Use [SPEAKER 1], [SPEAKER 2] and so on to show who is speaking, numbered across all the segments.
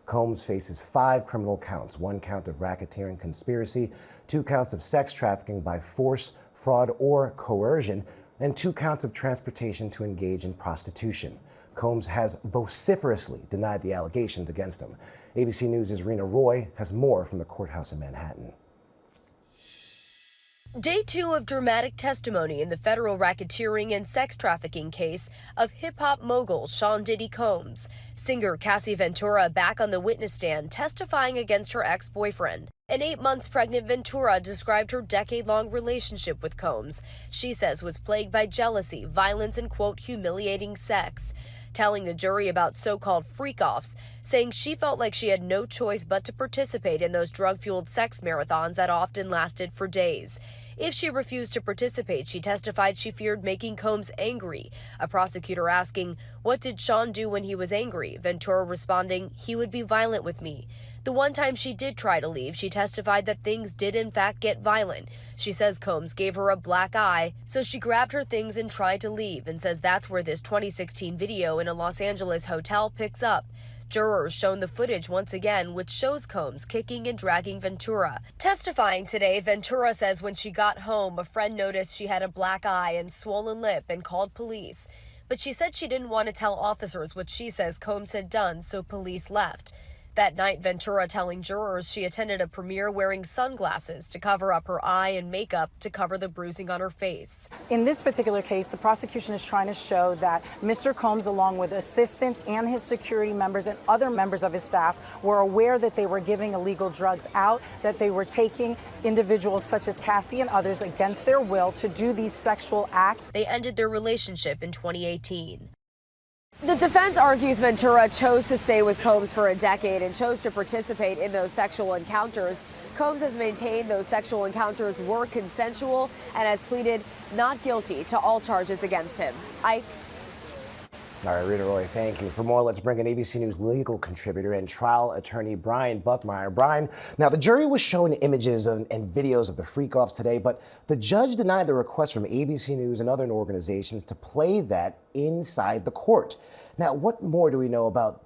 [SPEAKER 1] Combs faces 5 criminal counts, 1 count of racketeering conspiracy, 2 counts of sex trafficking by force, fraud, or coercion, and 2 counts of transportation to engage in prostitution. Combs has vociferously denied the allegations against him. ABC News' Rena Roy has more from the courthouse in Manhattan.
[SPEAKER 2] Day 2 of dramatic testimony in the federal racketeering and sex trafficking case of hip-hop mogul Sean Diddy Combs. Singer Cassie Ventura back on the witness stand testifying against her ex-boyfriend. An 8 months pregnant Ventura described her decade-long relationship with Combs. She says was plagued by jealousy, violence, and, quote, humiliating sex. Telling the jury about so-called freak-offs, saying she felt like she had no choice but to participate in those drug-fueled sex marathons that often lasted for days. If she refused to participate, she testified she feared making Combs angry. A prosecutor asking, "What did Sean do when he was angry?" Ventura responding, "He would be violent with me." The one time she did try to leave, she testified that things did in fact get violent. She says Combs gave her a black eye, so she grabbed her things and tried to leave, and says that's where this 2016 video in a Los Angeles hotel picks up. Jurors shown the footage once again, which shows Combs kicking and dragging Ventura. Testifying today, Ventura says when she got home, a friend noticed she had a black eye and swollen lip and called police. But she said she didn't want to tell officers what she says Combs had done, so police left. That night, Ventura telling jurors she attended a premiere wearing sunglasses to cover up her eye and makeup to cover the bruising on her face.
[SPEAKER 3] In this particular case, the prosecution is trying to show that Mr. Combs, along with assistants and his security members and other members of his staff, were aware that they were giving illegal drugs out, that they were taking individuals such as Cassie and others against their will to do these sexual acts.
[SPEAKER 2] They ended their relationship in 2018. The defense argues Ventura chose to stay with Combs for a decade and chose to participate in those sexual encounters. Combs has maintained those sexual encounters were consensual and has pleaded not guilty to all charges against him. All
[SPEAKER 1] right, Rita Roy, thank you. For more, let's bring in ABC News legal contributor and trial attorney Brian Buckmeyer. Brian, now the jury was shown images and videos of the freak-offs today, but the judge denied the request from ABC News and other organizations to play that inside the court. Now, what more do we know about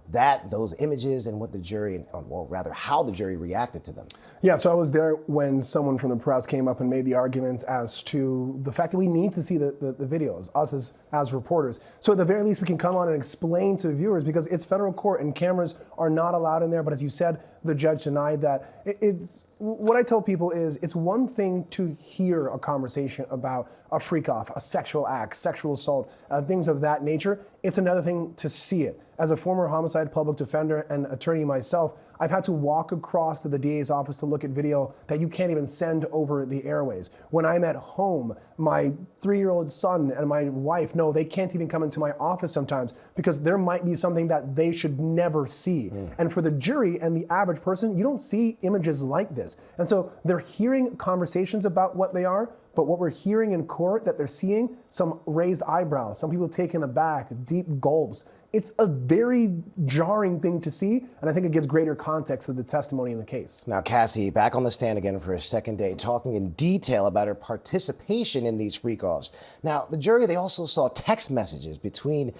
[SPEAKER 1] those images, and what the jury, well, rather how the jury reacted to them?
[SPEAKER 4] Yeah, so I was there when someone from the press came up and made the arguments as to the fact that we need to see the videos, us as reporters. So at the very least, we can come on and explain to viewers, because it's federal court and cameras are not allowed in there. But as you said, the judge denied that. It's what I tell people is it's one thing to hear a conversation about a freak-off, a sexual act, sexual assault, things of that nature. It's another thing to see it. As a former homicide public defender and attorney myself, I've had to walk across to the DA's office to look at video that you can't even send over the airways. When I'm at home, my 3-year-old son and my wife know they can't even come into my office sometimes because there might be something that they should never see. And for the jury and the average person, you don't see images like this. And so they're hearing conversations about what they are, but what we're hearing in court that they're seeing, some raised eyebrows, some people taken aback, deep gulps. It's a very jarring thing to see, and I think it gives greater context to the testimony in the case.
[SPEAKER 1] Now, Cassie, back on the stand again for a second day, talking in detail about her participation in these freak-offs. Now, the jury, they also saw text messages between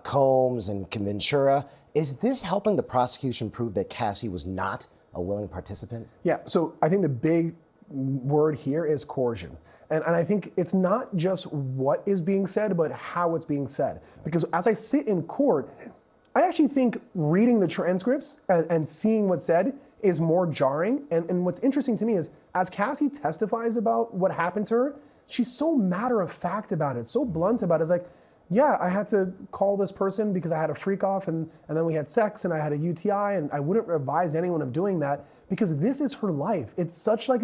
[SPEAKER 1] Combs and Ventura. Is this helping the prosecution prove that Cassie was not a willing participant?
[SPEAKER 4] Yeah, so I think the big word here is coercion. And I think it's not just what is being said, but how it's being said. Because as I sit in court, I actually think reading the transcripts and seeing what's said is more jarring. And what's interesting to me is, as Cassie testifies about what happened to her, she's so matter of fact about it, so blunt about it. It's like, yeah, I had to call this person because I had a freak off and then we had sex and I had a UTI, and I wouldn't advise anyone of doing that because this is her life. It's such like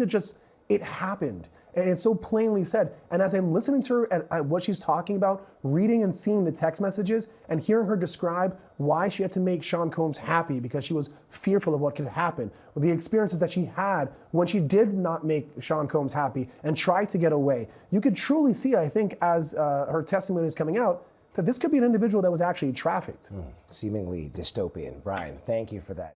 [SPEAKER 4] it happened. And it's so plainly said. And as I'm listening to her at what she's talking about, reading and seeing the text messages and hearing her describe why she had to make Sean Combs happy because she was fearful of what could happen, the experiences that she had when she did not make Sean Combs happy and tried to get away, you could truly see, I think, as her testimony is coming out, that this could be an individual that was actually trafficked.
[SPEAKER 1] Seemingly dystopian. Brian, thank you for that.